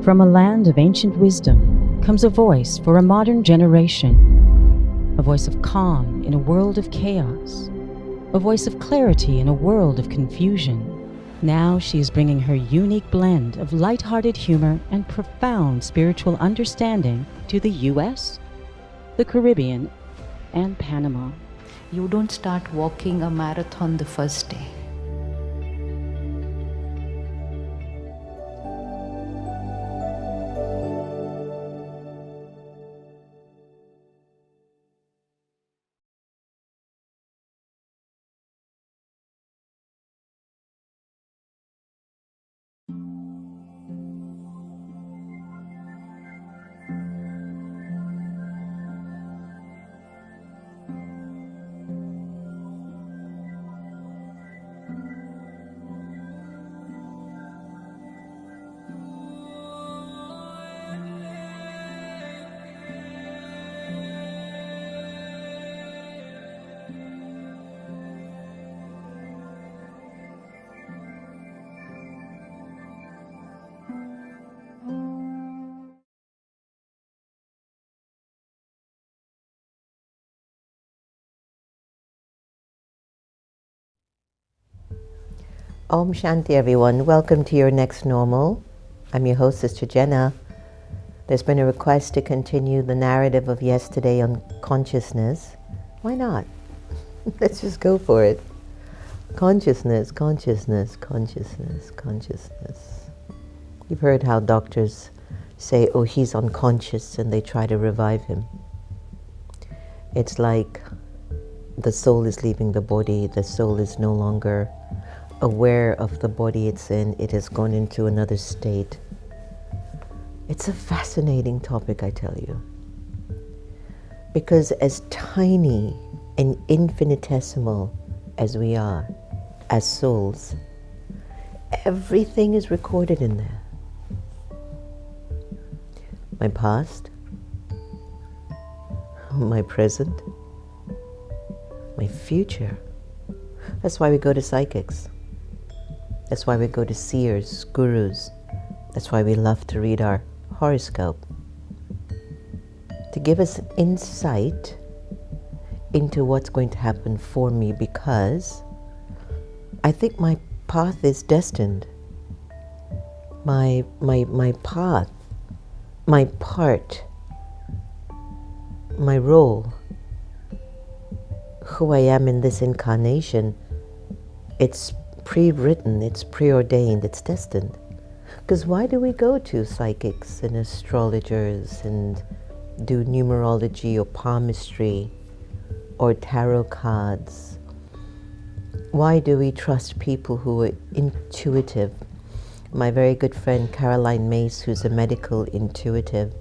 From a land of ancient wisdom comes a voice for a modern generation, a voice of calm in a world of chaos, a voice of clarity in a world of confusion. Now she is bringing her unique blend of light-hearted humor and profound spiritual understanding to the U.S., the Caribbean, and Panama. You don't start walking a marathon the first day. Om Shanti, everyone. Welcome to your next normal. I'm your host, Sister Jenna. There's been a request to continue the narrative of yesterday on consciousness. Why not? Let's just go for it. Consciousness, consciousness, consciousness, consciousness. You've heard how doctors say, oh, he's unconscious, and they try to revive him. It's like the soul is leaving the body. The soul is no longer aware of the body it's in. It has gone into another state. It's a fascinating topic, I tell you. Because as tiny and infinitesimal as we are, as souls, everything is recorded in there. My past, my present, my future. That's why we go to psychics. That's why we go to seers, gurus. That's why we love to read our horoscope. To give us insight into what's going to happen for me, because I think my path is destined. My path, my part, my role, who I am in this incarnation, it's pre-written, it's preordained, it's destined. Because why do we go to psychics and astrologers and do numerology or palmistry or tarot cards? Why do we trust people who are intuitive? My very good friend Caroline Mace, who's a medical intuitive,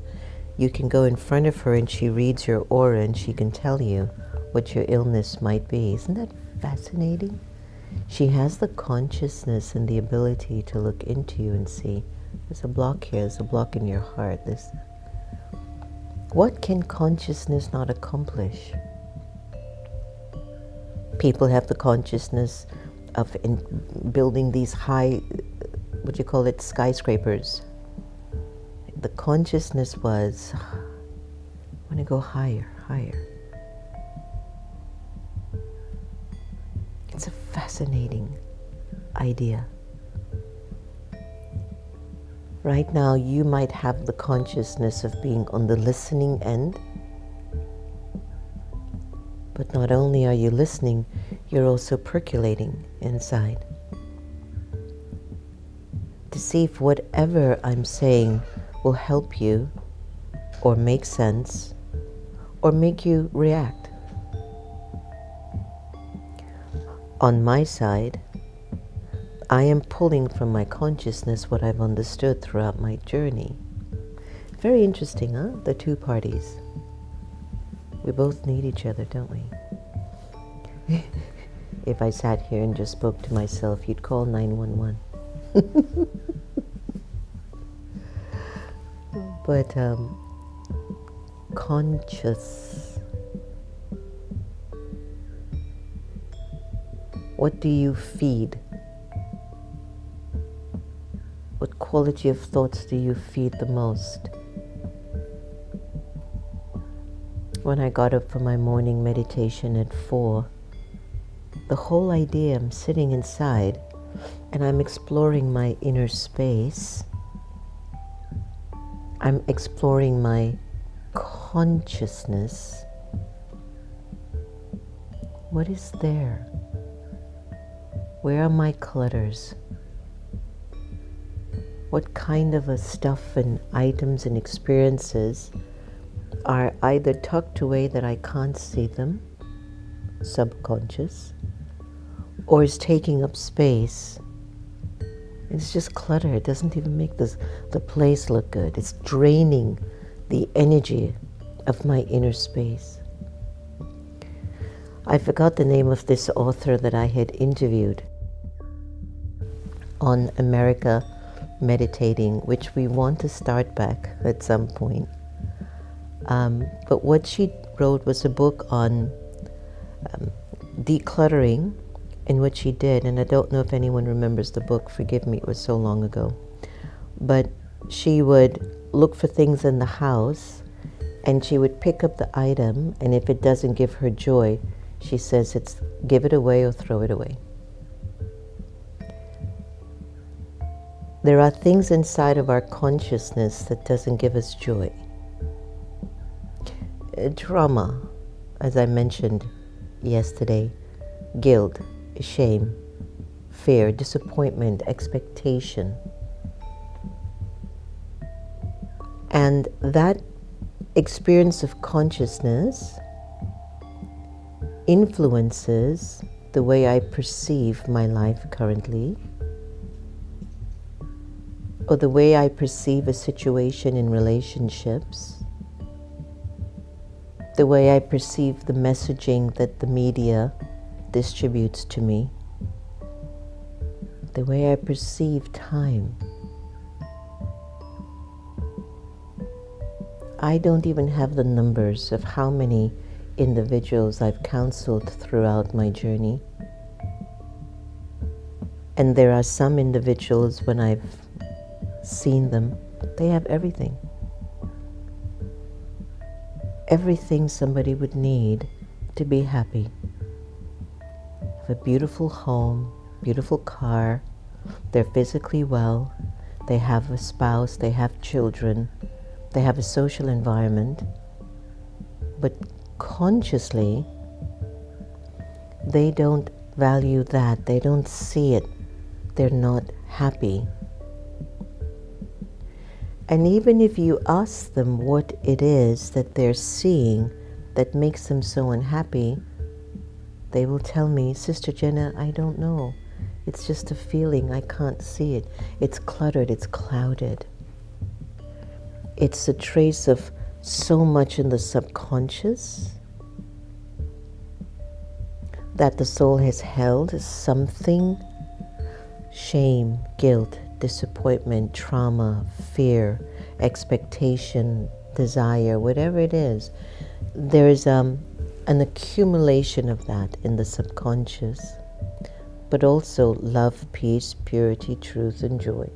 you can go in front of her and she reads your aura and she can tell you what your illness might be. Isn't that fascinating? She has the consciousness and the ability to look into you and see, there's a block here, there's a block in your heart. What can consciousness not accomplish? People have the consciousness of building these high, what do you call it, skyscrapers. The consciousness was, I want to go higher, higher. It's a fascinating idea. Right now, you might have the consciousness of being on the listening end, but not only are you listening, you're also percolating inside to see if whatever I'm saying will help you or make sense or make you react. On my side, I am pulling from my consciousness what I've understood throughout my journey. Very interesting, huh? The two parties. We both need each other, don't we? If I sat here and just spoke to myself, you'd call 911. But conscious. What do you feed? What quality of thoughts do you feed the most? When I got up for my morning meditation at 4, the whole idea, I'm sitting inside and I'm exploring my inner space. I'm exploring my consciousness. What is there? Where are my clutters? What kind of a stuff and items and experiences are either tucked away that I can't see them, subconscious, or is taking up space? It's just clutter. It doesn't even make the place look good. It's draining the energy of my inner space. I forgot the name of this author that I had interviewed on America Meditating, which we want to start back at some point. But what she wrote was a book on decluttering, and what she did, and I don't know if anyone remembers the book, forgive me, it was so long ago, but she would look for things in the house and she would pick up the item, and if it doesn't give her joy, she says it's give it away or throw it away. There are things inside of our consciousness that doesn't give us joy. Trauma, as I mentioned yesterday, guilt, shame, fear, disappointment, expectation. And that experience of consciousness influences the way I perceive my life currently, or the way I perceive a situation in relationships, the way I perceive the messaging that the media distributes to me, the way I perceive time. I don't even have the numbers of how many individuals I've counseled throughout my journey. And there are some individuals, when I've seen them, they have everything. Everything somebody would need to be happy. Have a beautiful home, beautiful car, they're physically well, they have a spouse, they have children, they have a social environment, but consciously they don't value that, they don't see it, they're not happy. And even if you ask them what it is that they're seeing that makes them so unhappy, they will tell me, Sister Jenna, I don't know. It's just a feeling, I can't see it. It's cluttered, it's clouded. It's a trace of so much in the subconscious that the soul has held something, shame, guilt, disappointment, trauma, fear, expectation, desire, whatever it is. There is an accumulation of that in the subconscious, but also love, peace, purity, truth, and joy.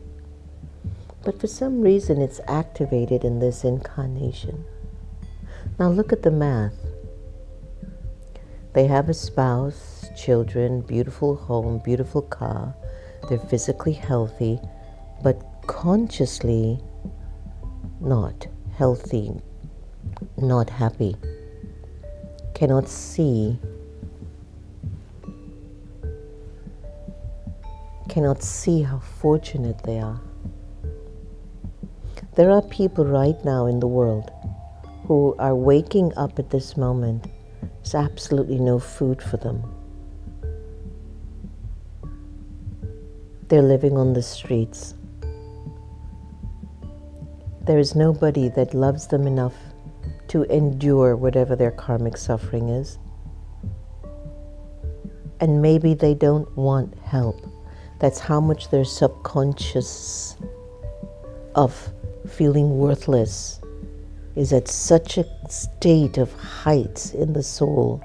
But for some reason it's activated in this incarnation. Now look at the math. They have a spouse, children, beautiful home, beautiful car. They're physically healthy, but consciously not healthy, not happy. Cannot see how fortunate they are. There are people right now in the world who are waking up at this moment. There's absolutely no food for them. They're living on the streets. There is nobody that loves them enough to endure whatever their karmic suffering is. And maybe they don't want help. That's how much they're subconscious of feeling worthless is at such a state of heights in the soul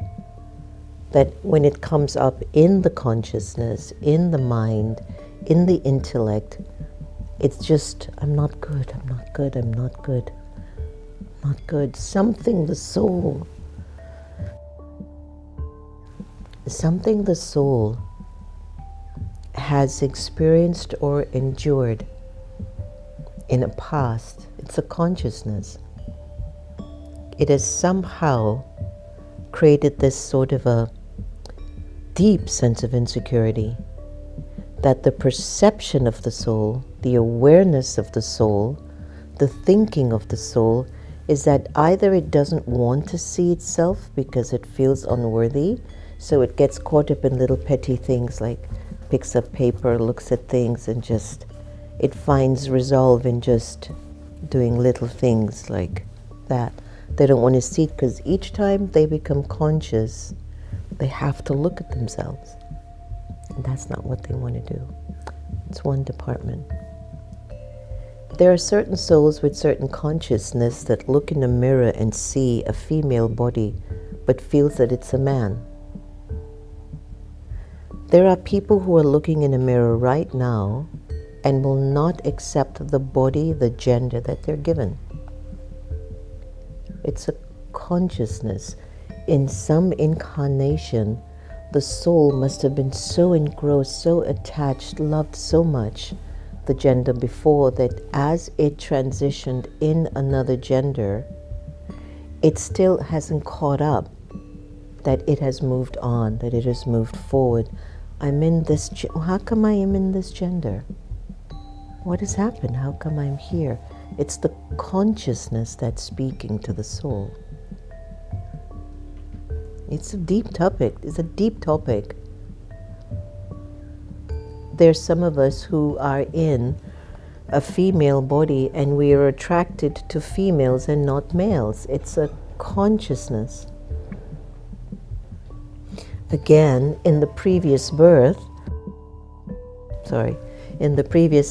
that when it comes up in the consciousness, in the mind, in the intellect, It's just, I'm not good, I'm not good, I'm not good, not good. Something the soul has experienced or endured in a past. It's a consciousness. It has somehow created this sort of a deep sense of insecurity, that the perception of the soul, the awareness of the soul, the thinking of the soul is that either it doesn't want to see itself because it feels unworthy, so it gets caught up in little petty things like picks up paper, looks at things, and just it finds resolve in just doing little things like that. They don't want to see it because each time they become conscious, they have to look at themselves. And that's not what they want to do. It's one department. There are certain souls with certain consciousness that look in a mirror and see a female body, but feels that it's a man. There are people who are looking in a mirror right now and will not accept the body, the gender that they're given. It's a consciousness. In some incarnation, the soul must have been so engrossed, so attached, loved so much the gender before that as it transitioned in another gender, it still hasn't caught up, that it has moved on, that it has moved forward. I'm in this, how come I am in this gender? What has happened? How come I'm here? It's the consciousness that's speaking to the soul. It's a deep topic. It's a deep topic. There's some of us who are in a female body and we are attracted to females and not males. It's a consciousness. Again, in the previous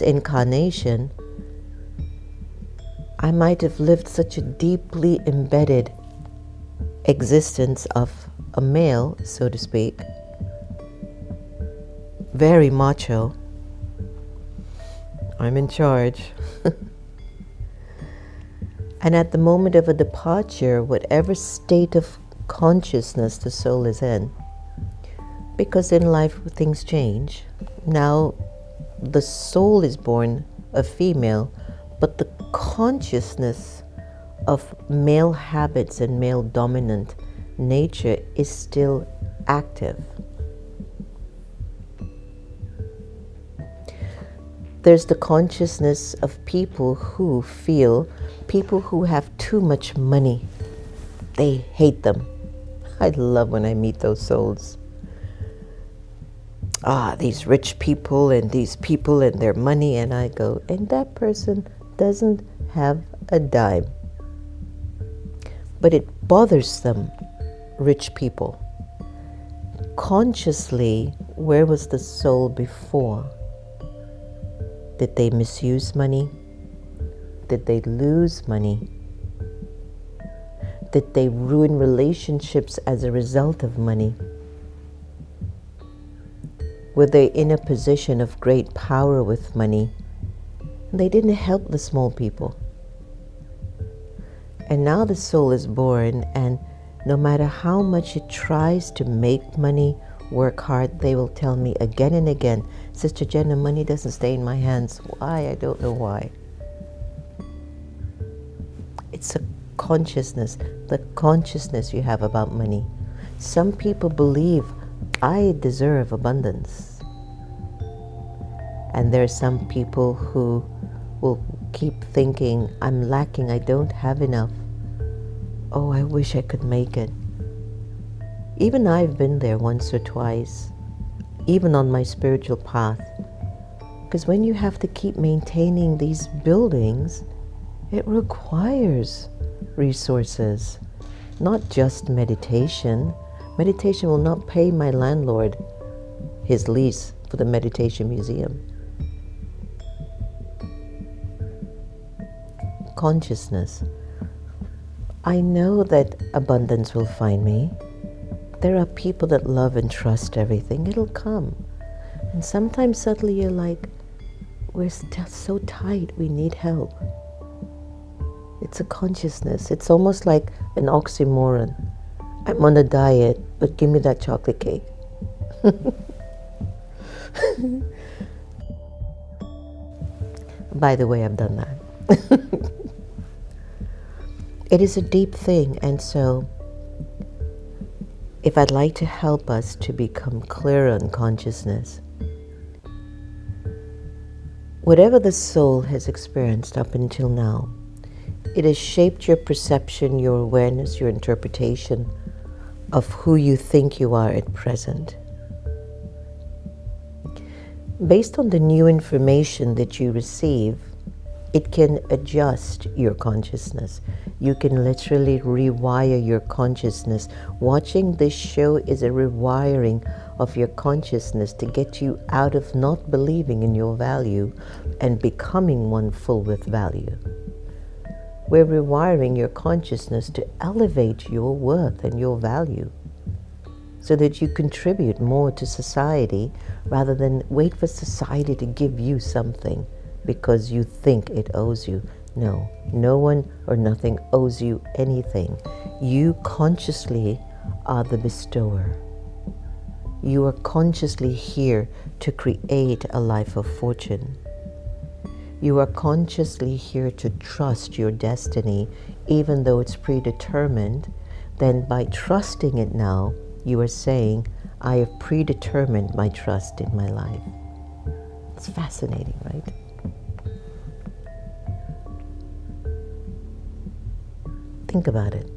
incarnation, I might have lived such a deeply embedded existence of a male, so to speak, very macho. I'm in charge. And at the moment of a departure, whatever state of consciousness the soul is in, because in life things change. Now the soul is born a female, but the consciousness of male habits and male dominant nature is still active. There's the consciousness of people who have too much money. They hate them. I love when I meet those souls. These rich people and these people and their money, and I go, and that person doesn't have a dime. But it bothers them, rich people. Consciously, where was the soul before? Did they misuse money? Did they lose money? Did they ruin relationships as a result of money? Were they in a position of great power with money? They didn't help the small people. And now the soul is born, and no matter how much it tries to make money, work hard, they will tell me again and again, Sister Jenna, money doesn't stay in my hands. Why? I don't know why. It's a consciousness, the consciousness you have about money. Some people believe I deserve abundance. And there are some people who will keep thinking, I'm lacking, I don't have enough. Oh, I wish I could make it. Even I've been there once or twice, even on my spiritual path. Because when you have to keep maintaining these buildings, it requires resources, not just meditation. Meditation will not pay my landlord his lease for the Meditation Museum. Consciousness. I know that abundance will find me. There are people that love and trust everything. It'll come. And sometimes suddenly you're like, We're still so tight, we need help. It's a consciousness. It's almost like an oxymoron. I'm on a diet, but give me that chocolate cake. By the way, I've done that. It is a deep thing, and so if I'd like to help us to become clearer on consciousness, whatever the soul has experienced up until now, it has shaped your perception, your awareness, your interpretation of who you think you are at present. Based on the new information that you receive, it can adjust your consciousness. You can literally rewire your consciousness. Watching this show is a rewiring of your consciousness to get you out of not believing in your value and becoming one full with value. We're rewiring your consciousness to elevate your worth and your value so that you contribute more to society rather than wait for society to give you something because you think it owes you. No, no one or nothing owes you anything. You consciously are the bestower. You are consciously here to create a life of fortune. You are consciously here to trust your destiny, even though it's predetermined. Then by trusting it now, you are saying, I have predetermined my trust in my life. It's fascinating, right? Think about it.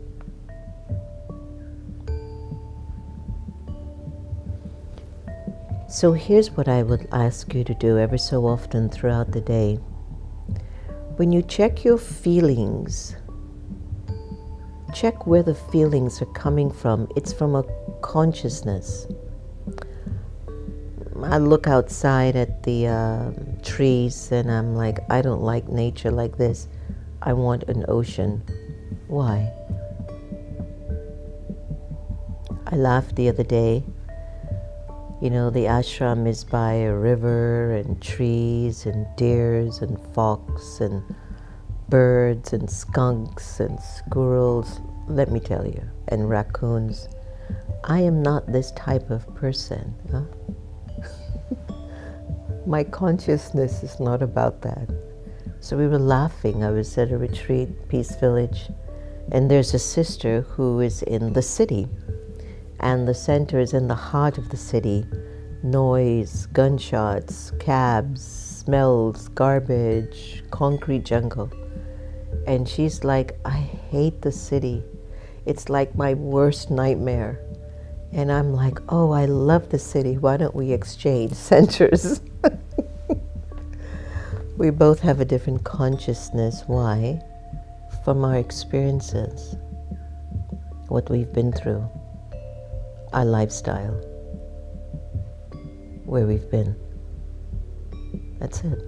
So here's what I would ask you to do ever so often throughout the day. When you check your feelings, check where the feelings are coming from. It's from a consciousness. I look outside at the trees and I'm like, I don't like nature like this. I want an ocean. Why? I laughed the other day. You know, the ashram is by a river and trees and deers and fox and birds and skunks and squirrels, let me tell you, and raccoons. I am not this type of person. Huh? My consciousness is not about that. So we were laughing. I was at a retreat, Peace Village, and there's a sister who is in the city. And the center is in the heart of the city. Noise, gunshots, cabs, smells, garbage, concrete jungle. And she's like, I hate the city. It's like my worst nightmare. And I'm like, oh, I love the city. Why don't we exchange centers? We both have a different consciousness. Why? From our experiences, what we've been through, our lifestyle, where we've been. That's it.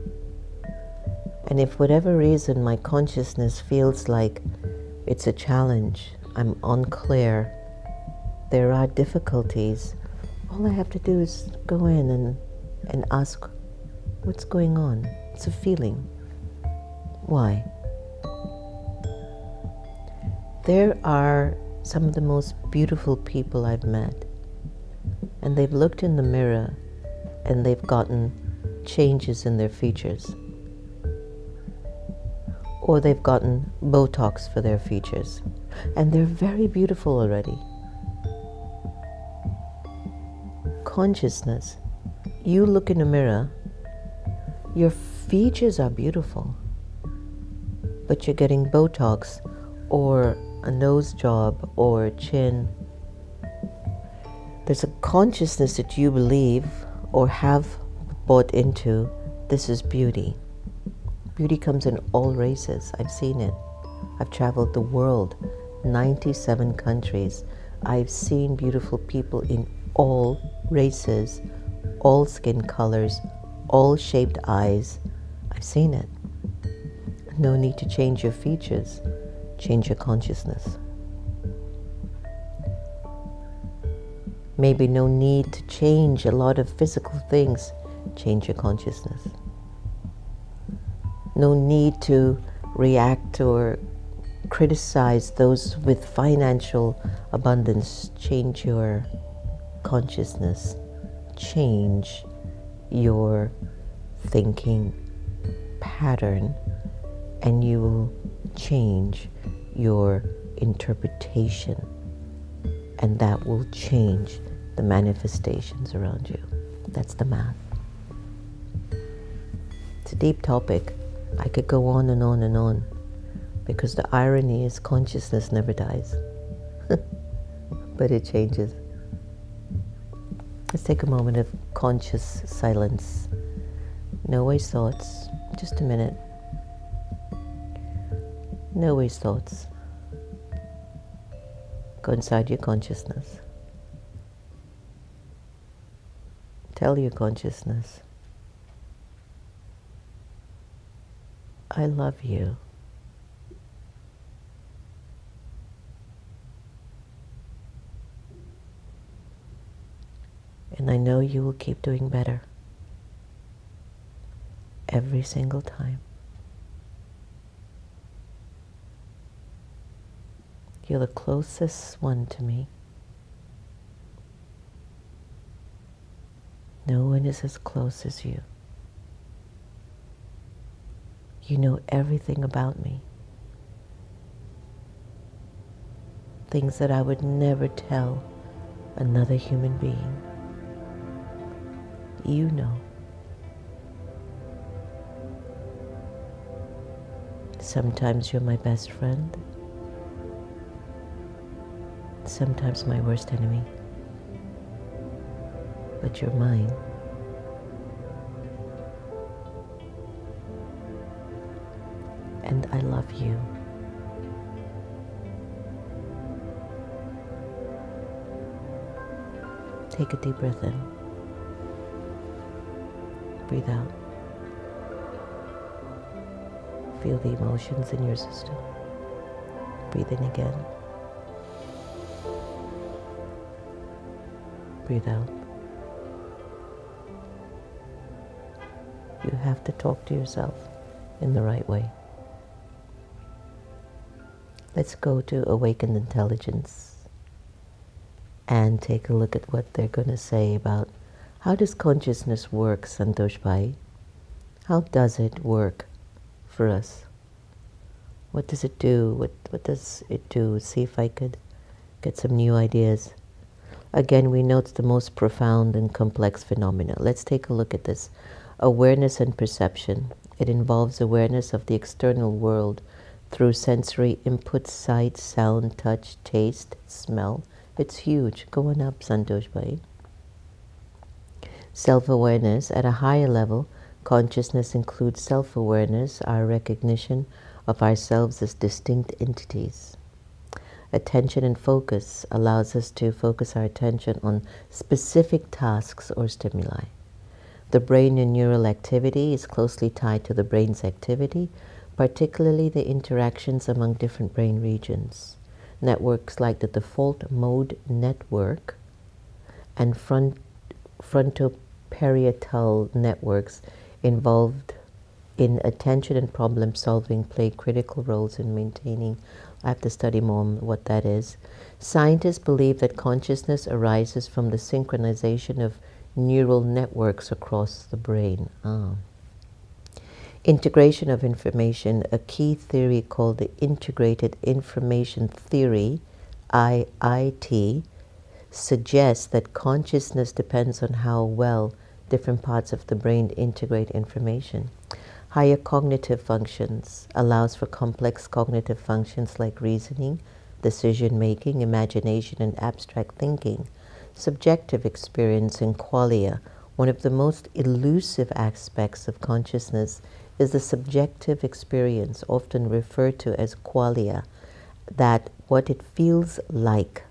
And if whatever reason my consciousness feels like it's a challenge, I'm unclear, there are difficulties, all I have to do is go in and ask, what's going on? It's a feeling. Why? There are some of the most beautiful people I've met, and they've looked in the mirror and they've gotten changes in their features, or they've gotten Botox for their features, and they're very beautiful already. Consciousness. You look in a mirror, your features are beautiful, but you're getting Botox or a nose job or a chin. There's a consciousness that you believe or have bought into, this is beauty. Beauty comes in all races. I've seen it. I've traveled the world, 97 countries. I've seen beautiful people in all races, all skin colors, all shaped eyes. I've seen it. No need to change your features. Change your consciousness. Maybe no need to change a lot of physical things. Change your consciousness. No need to react or criticize those with financial abundance. Change your consciousness. Change your thinking pattern, and you will change your interpretation, and that will change the manifestations around you. That's the math. It's a deep topic. I could go on and on and on, because the irony is consciousness never dies, but it changes. Let's take a moment of conscious silence. No waste thoughts. Just a minute. No waste thoughts. Go inside your consciousness. Tell your consciousness, I love you. And I know you will keep doing better every single time. You're the closest one to me. No one is as close as you. You know everything about me. Things that I would never tell another human being. You know. Sometimes you're my best friend. Sometimes my worst enemy. But you're mine. And I love you. Take a deep breath in. Breathe out. Feel the emotions in your system. Breathe in again. Breathe out. You have to talk to yourself in the right way. Let's go to awakened intelligence and take a look at what they're going to say about how does consciousness work, Santosh Bhai? How does it work for us? What does it do? What does it do? See if I could get some new ideas. Again, we know it's the most profound and complex phenomena. Let's take a look at this. Awareness and perception. It involves awareness of the external world through sensory input, sight, sound, touch, taste, smell. It's huge. Going up, Santosh Bhai. Self-awareness. At a higher level, consciousness includes self-awareness, our recognition of ourselves as distinct entities. Attention and focus allows us to focus our attention on specific tasks or stimuli. The brain and neural activity is closely tied to the brain's activity, particularly the interactions among different brain regions. Networks like the default mode network and frontoparietal networks involved in attention and problem solving play critical roles in maintaining. I have to study more on what that is. Scientists believe that consciousness arises from the synchronization of neural networks across the brain. Integration of information, a key theory called the Integrated Information Theory, IIT, suggests that consciousness depends on how well different parts of the brain integrate information. Higher cognitive functions allows for complex cognitive functions like reasoning, decision-making, imagination, and abstract thinking. Subjective experience and qualia. One of the most elusive aspects of consciousness is the subjective experience, often referred to as qualia, that what it feels like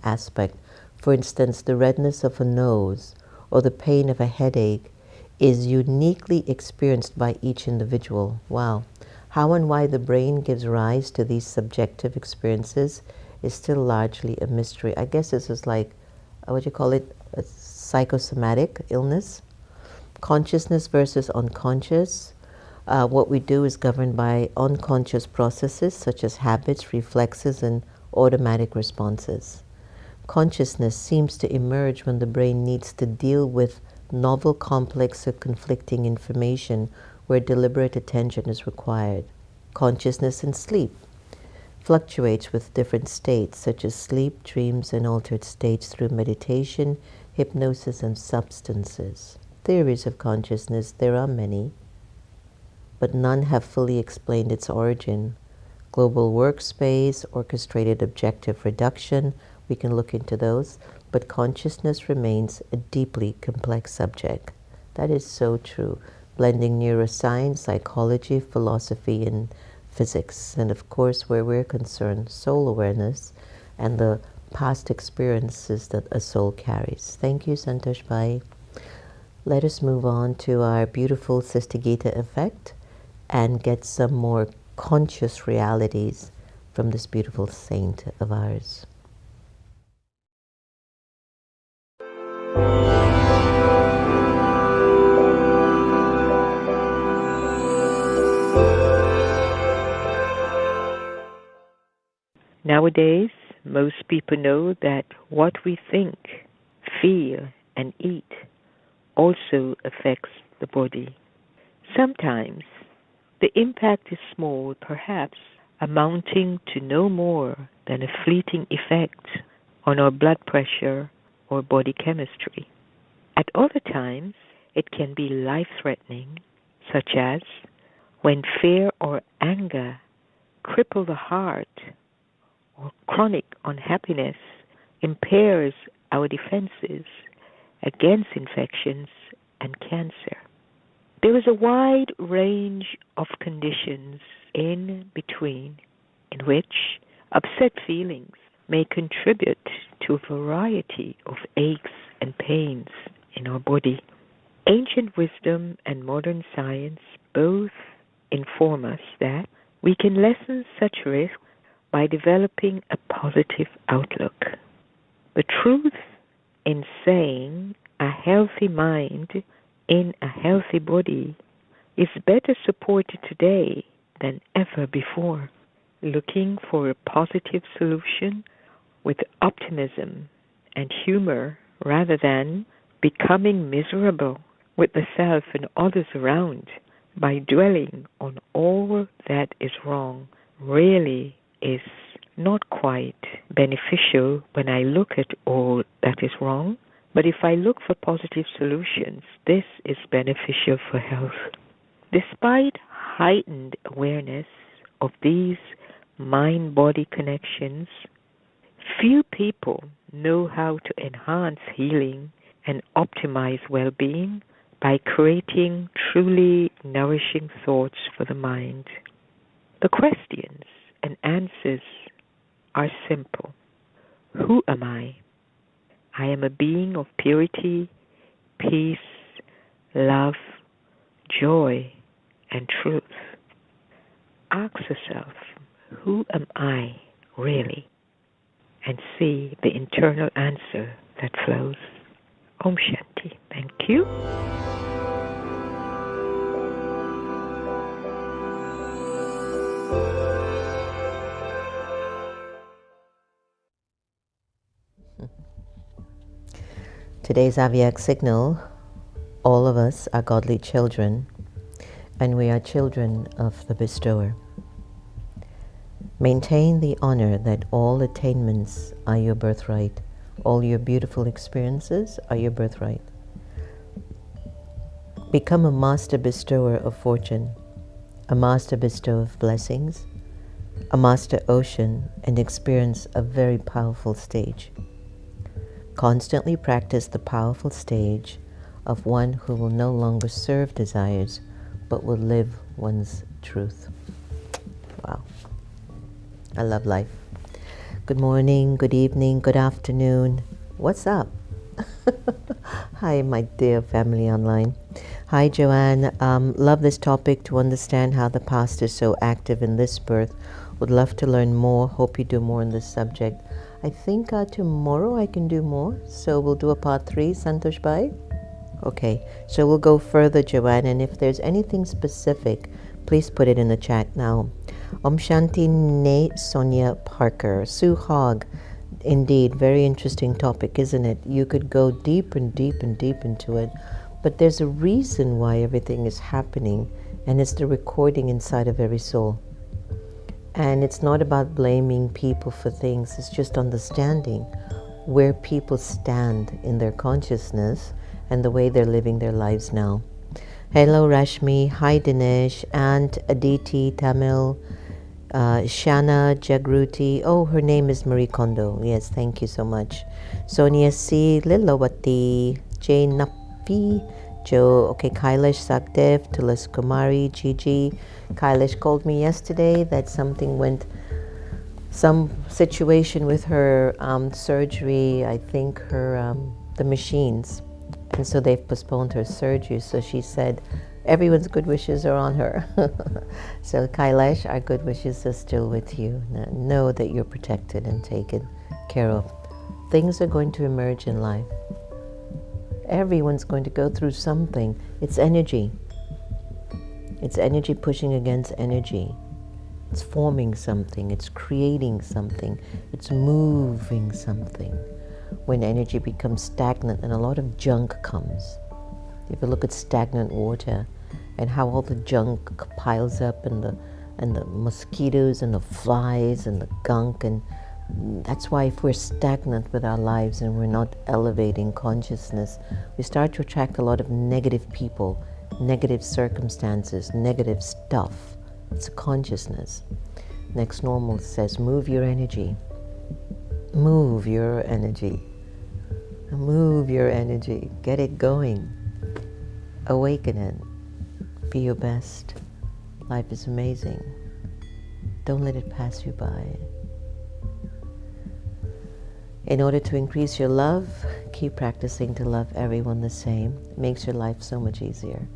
aspect. For instance, the redness of a nose or the pain of a headache is uniquely experienced by each individual. Wow. How and why the brain gives rise to these subjective experiences is still largely a mystery. I guess this is like, what do you call it, a psychosomatic illness? Consciousness versus unconscious. What we do is governed by unconscious processes such as habits, reflexes, and automatic responses. Consciousness seems to emerge when the brain needs to deal with novel, complex, or conflicting information where deliberate attention is required. Consciousness in sleep fluctuates with different states such as sleep, dreams, and altered states through meditation, hypnosis, and substances. Theories of consciousness, there are many, but none have fully explained its origin. Global workspace, orchestrated objective reduction, we can look into those, but consciousness remains a deeply complex subject. That is so true, blending neuroscience, psychology, philosophy, and physics, and of course, where we're concerned, soul awareness and the past experiences that a soul carries. Thank you, Santosh Bhai. Let us move on to our beautiful Sister Gita effect and get some more conscious realities from this beautiful saint of ours. Nowadays, most people know that what we think, feel, and eat also affects the body. Sometimes the impact is small, perhaps amounting to no more than a fleeting effect on our blood pressure or body chemistry. At other times, it can be life-threatening, such as when fear or anger cripple the heart, or chronic unhappiness impairs our defenses against infections and cancer. There is a wide range of conditions in between in which upset feelings may contribute to a variety of aches and pains in our body. Ancient wisdom and modern science both inform us that we can lessen such risks by developing a positive outlook. The truth in saying a healthy mind in a healthy body is better supported today than ever before. Looking for a positive solution with optimism and humor rather than becoming miserable with the self and others around by dwelling on all that is wrong really is not quite beneficial when I look at all that is wrong, but if I look for positive solutions, this is beneficial for health. Despite heightened awareness of these mind-body connections, few people know how to enhance healing and optimize well-being by creating truly nourishing thoughts for the mind. The questions and answers are simple. Who am I? I am a being of purity, peace, love, joy, and truth. Ask yourself, who am I really? And see the internal answer that flows. Om Shanti. Thank you. Today's Avyak signal, all of us are godly children, and we are children of the bestower. Maintain the honor that all attainments are your birthright. All your beautiful experiences are your birthright. Become a master bestower of fortune, a master bestower of blessings, a master ocean, and experience a very powerful stage. Constantly practice the powerful stage of one who will no longer serve desires, but will live one's truth. Wow. I love life. Good morning, good evening, good afternoon. What's up? Hi, my dear family online. Hi, Joanne. Love this topic to understand how the past is so active in this birth. Would love to learn more. Hope you do more on this subject. I think tomorrow I can do more, so we'll do a part 3, Santosh Bhai. Okay, so we'll go further, Joanne, and if there's anything specific Please put it in the chat now. Om Shanti Ne Sonia Parker. Sue Hogg. Indeed, very interesting topic, isn't it? You could go deep and deep and deep into it, but there's a reason why everything is happening, and it's the recording inside of every soul. And it's not about blaming people for things, it's just understanding where people stand in their consciousness and the way they're living their lives now. Hello Rashmi, hi Dinesh, Aunt Aditi, Tamil, Shana Jagruti. Oh, her name is Marie Kondo. Yes, thank you so much. Sonia C, Lilawati, Jane Napi, Joe, okay, Kailash Sakdev, Tulas Kumari, Gigi. Kailash called me yesterday that some situation with her surgery, I think her, the machines. And so they've postponed her surgery. So she said, everyone's good wishes are on her. So Kailash, our good wishes are still with you. Know that you're protected and taken care of. Things are going to emerge in life. Everyone's going to go through something. It's energy. It's energy pushing against energy. It's forming something. It's creating something. It's moving something. When energy becomes stagnant and a lot of junk comes. If you look at stagnant water and how all the junk piles up and the mosquitoes and the flies and the gunk, and that's why if we're stagnant with our lives and we're not elevating consciousness, we start to attract a lot of negative people, negative circumstances, negative stuff. It's a consciousness. Next Normal says, move your energy. Move your energy. Move your energy. Get it going. Awaken it. Be your best. Life is amazing. Don't let it pass you by. In order to increase your love, keep practicing to love everyone the same. It makes your life so much easier.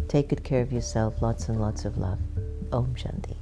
Take good care of yourself. Lots and lots of love. Om Shanti.